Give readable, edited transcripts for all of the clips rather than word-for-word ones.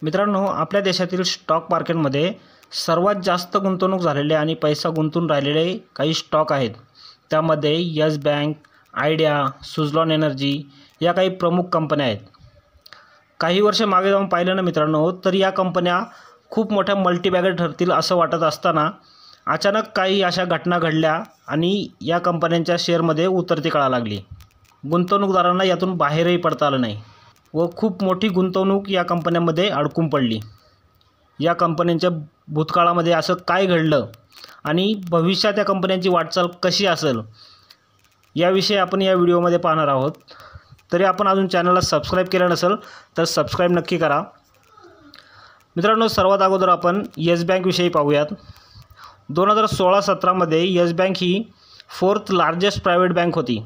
मित्रांनो, आपल्या देशातील स्टॉक मार्केटमध्ये सर्वात जास्त गुंतवणूक झालेले आणि पैसा गुंतून राहिलेले काही स्टॉक आहेत। त्यामध्ये yes bank, idea, Suzlon energy या काही प्रमुख कंपन्या आहेत। काही वर्ष मागे जाऊन पाहिलं ना मित्रांनो, तर या कंपन्या खूप मोठ्या मल्टीबॅगर ठरतील असं वाटत असताना अचानक काही अशा घटना घडल्या आणि या कंपन्यांच्या शेअरमध्ये उतरती कळा लागली। गुंतवणूकदारांना यातून बाहेरही पडता आलं नाही व खूप मोठी गुंतवणूक या कंपन्यांमध्ये अडकून पडली। या कंपन्यांच्या भूतकाळामध्ये असं काय घडलं आणि भविष्यात या कंपन्यांची वाटचाल कशी असेल याविषयी आपण या व्हिडिओमध्ये पाहणार आहोत। तरी आपण अजून चॅनलला सबस्क्राइब केलं नसेल तर सबस्क्राइब नक्की करा। मित्रांनो, सर्वात अगोदर आपण यस बँक विषयी पाहूयात। 2016-17 मध्ये यस बँक ही 4th लार्जेस्ट प्रायव्हेट बँक होती।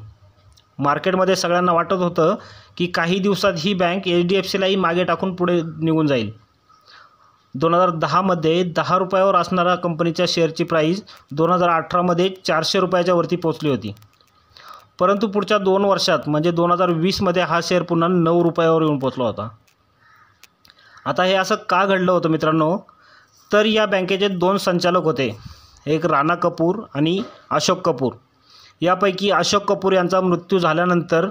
मार्केटमध्ये सगळ्यांना वाटत होतं की काही दिवसात ही बँक HDFCलाही मागे टाकून पुढे निघून जाईल। 2010 मध्ये 10 रुपयावर असणाऱ्या कंपनीच्या शेअरची प्राइस 2018 मध्ये 400 रुपयाच्या वरती पोहोचली होती। परंतु पुढच्या 2 वर्षात म्हणजे 2020 मध्ये हा शेअर पुन्हा 9 रुपयावर येऊन पोहोचला होता। आता हे असं का घडलं होतं मित्रांनो, तर या बँकेचे 2 संचालक होते, एक राणा कपूर आणि अशोक कपूर। यापैकी अशोक कपूर यांचा मृत्यू झाल्यानंतर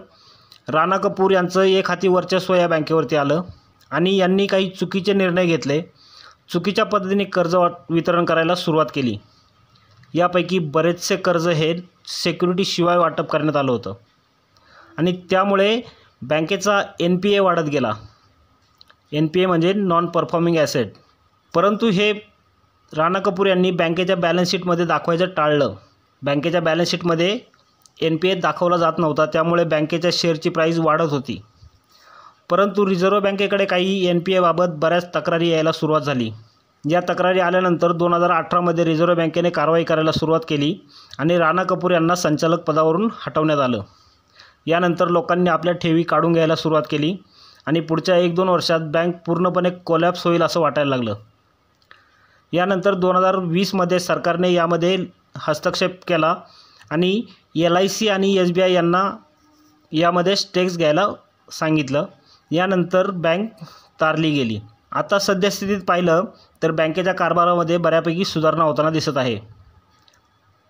राणा कपूर यांचं एक हाती वर्चस्व या बँकेवरती आलं आणि यांनी काही चुकीचे निर्णय घेतले। चुकीच्या पद्धतीने कर्ज वितरण करायला सुरुवात केली। यापैकी बरेचसे कर्ज हे सिक्युरिटी शिवाय वाटप करण्यात आलं होतं आणि त्यामुळे बँकेचा NPA वाढत गेला। NPA म्हणजे नॉन परफॉर्मिंग ॲसेट। परंतु हे राणा कपूर यांनी बँकेच्या बॅलन्स शीटमध्ये दाखवायचं टाळलं। बँकेच्या बॅलन्स शीटमध्ये NPA दाखवला जात नव्हता, त्यामुळे बँकेच्या शेअरची प्राइस वाढत होती। परंतु रिझर्व्ह बँकेकडे काही NPA बाबत बऱ्याच तक्रारी यायला सुरुवात झाली। या तक्रारी आल्यानंतर 2018 मध्ये रिझर्व्ह बँकेने कारवाई करायला सुरुवात केली आणि राणा कपूर यांना संचालक पदावरून हटवण्यात आलं। यानंतर लोकांनी आपल्या ठेवी काढून घ्यायला सुरुवात केली आणि पुढच्या 1-2 वर्षात बँक पूर्णपणे कोलॅप्स होईल असं वाटायला लागलं। यानंतर 2020 मध्ये सरकारने यामध्ये हस्तक्षेप केला आणि LIC आणि SBI यांना यामध्ये स्टेक्स घ्यायला सांगितलं। यानंतर बँक तारली गेली। आता सद्यस्थितीत पाहिलं तर बँकेच्या कारभारामध्ये बऱ्यापैकी सुधारणा होताना दिसत आहे।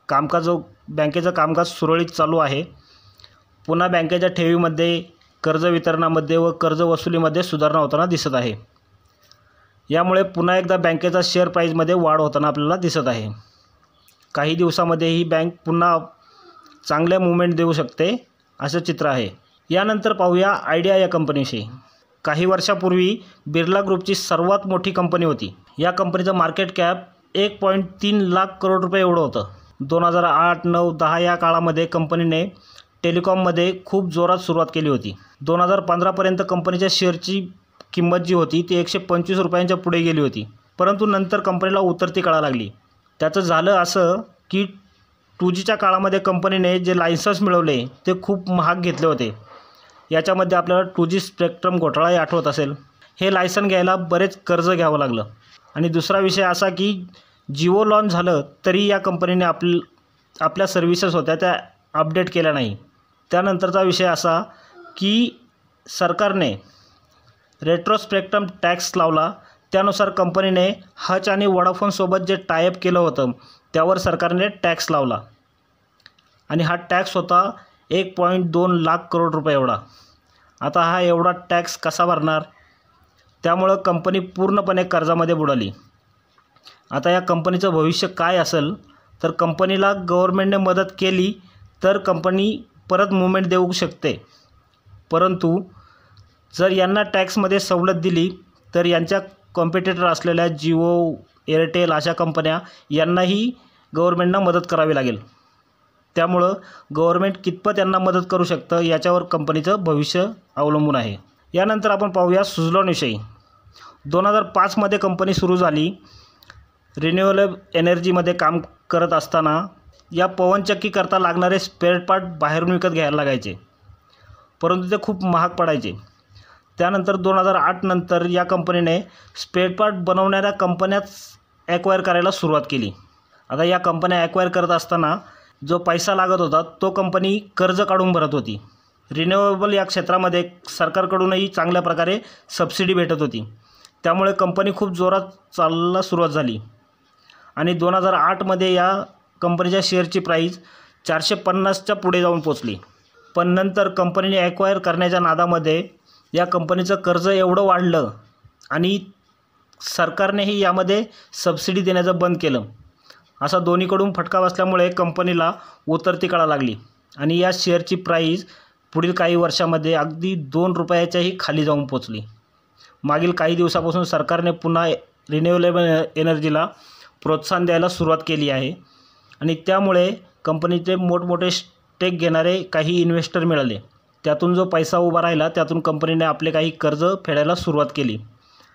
बँकेचं कामकाज सुरळीत चालू आहे। पुन्हा बँकेच्या ठेवीमध्ये, कर्ज वितरणामध्ये व कर्ज वसुलीमध्ये सुधारणा होताना दिसत आहे। यामुळे पुन्हा एकदा बँकेचा शेअर प्राइसमध्ये वाढ होताना आपल्याला दिसत आहे। काही दिवसामध्ये ही बँक पुन्हा चांगले मूवमेंट देऊ शकते असं चित्र आहे। यानंतर पाहूया आयडिया या कंपनीविषयी। काही वर्षापूर्वी बिर्ला ग्रुपची सर्वात मोठी कंपनी होती। या कंपनीचं मार्केट कॅप 1.3 लाख करोड रुपये एवढं होतं। 2008, 9, 10 या काळामध्ये कंपनीने टेलिकॉममध्ये खूप जोरात सुरुवात केली होती। 2015 कंपनीच्या शेअरची किंमत जी होती ती 125 रुपयांच्या पुढे गेली होती। परंतु नंतर कंपनीला उतरती कळा लागली। त्याचं झालं असं की 2Gच्या काळामध्ये कंपनीने जे लायसन्स मिळवले ते खूप महाग घेतले होते। याच्यामध्ये आपल्याला 2G स्पेक्ट्रम घोटाळाही आठवत असेल। हे लायसन घ्यायला बरेच कर्ज घ्यावं लागलं आणि दुसरा विषय असा की जिओ लॉन्च झालं तरी या कंपनीने आपल्या सर्व्हिसेस होत्या त्या अपडेट केल्या नाही। त्यानंतरचा विषय असा की सरकारने रेट्रोस्पेक्ट्रम टॅक्स लावला। त्यानुसार कंपनीने हच आणि वोडाफोनसोबत जे टायअप केलं होतं त्यावर सरकारने टॅक्स लावला आणि हा टॅक्स होता 1.2 लाख करोड रुपये एवढा। आता हा एवढा टॅक्स कसा भरणार? त्यामुळं कंपनी पूर्णपणे कर्जामध्ये बुडाली। आता या कंपनीचं भविष्य काय असेल, तर कंपनीला गव्हर्नमेंटने मदत केली तर कंपनी परत मूवमेंट देऊ शकते। परंतु जर यांना टॅक्समध्ये सवलत दिली तर यांच्या कॉम्पिटिटर असलेल्या जिओ, एअरटेल अशा कंपन्या यांनाही गव्हर्नमेंटनं मदत करावी लागेल। त्यामुळं गव्हर्नमेंट कितपत यांना मदत करू शकतं याच्यावर कंपनीचं भविष्य अवलंबून आहे। यानंतर आपण पाहूया सुझलॉन विषयी। 2005 मध्ये कंपनी सुरू झाली। रिन्युएबल एनर्जीमध्ये काम करत असताना या पवनचक्कीकरता लागणारे स्पेअर पार्ट बाहेरून विकत घ्यायला लागायचे, परंतु ते खूप महाग पडायचे। त्यानंतर 2008 नंतर या कंपनीने स्पेअर पार्ट बनवणाऱ्या कंपन्याच ॲक्वायर करायला सुरुवात केली। आता या कंपन्या ॲक्वायर करत असताना जो पैसा लागत होता तो कंपनी कर्ज काढून भरत होती। रिन्युएबल या क्षेत्रामध्ये सरकारकडूनही चांगल्या प्रकारे सबसिडी भेटत होती। त्यामुळे कंपनी खूप जोरात चालायला सुरुवात झाली आणि 2008मध्ये या कंपनीच्या शेअरची प्राईस 450च्या पुढे जाऊन पोचली. पण नंतर कंपनीने ॲक्वायर करण्याच्या नादामध्ये या कंपनीचं कर्ज एवढं वाढलं आणि सरकारनेही यामध्ये सबसिडी देण्याचं बंद केलं. असा दोन्हीकडून फटका बसल्यामुळे कंपनीला उतरती कळा लागली आणि या शेअरची प्राईस पुढील काही वर्षामध्ये अगदी 2 रुपयाच्याही खाली जाऊन पोचली. मागील काही दिवसापासून सरकारने पुन्हा रिन्युएबल एनर्जीला प्रोत्साहन द्यायला सुरुवात केली आहे आणि त्यामुळे कंपनीचे मोठमोठे स्टेक घेणारे काही इन्व्हेस्टर मिळाले. त्यातून जो पैसा उभा राहिला त्यातून कंपनीने आपले काही कर्ज फेडायला सुरुवात केली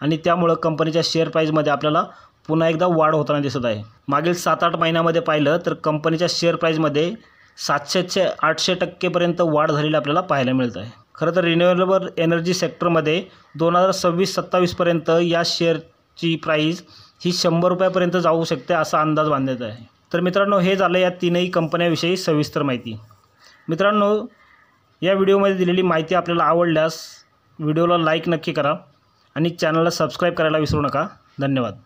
आणि त्यामुळं कंपनीच्या शेअर प्राईजमध्ये आपल्याला पुन्हा एकदा वाढ होताना दिसत आहे. मागील 7-8 महिन्यामध्ये पाहिलं तर कंपनीच्या शेअर प्राईजमध्ये 700 ते 800% वाढ झालेली आपल्याला पाहायला मिळत आहे. खरं तर रिन्युएबल एनर्जी सेक्टरमध्ये 2026-27पर्यंत या शेअरची प्राईस ही 100 रुपयापर्यंत जाऊ शकते असा अंदाज बांधण्यात आहे. तर मित्रांनो, हे झालं या तीनही कंपन्यांविषयी सविस्तर माहिती. मित्रांनो, या व्हिडिओमध्ये दिलेली माहिती आपल्याला आवडल्यास व्हिडिओला लाईक नक्की करा आणि चॅनलला सबस्क्राईब करायला विसरू नका. धन्यवाद.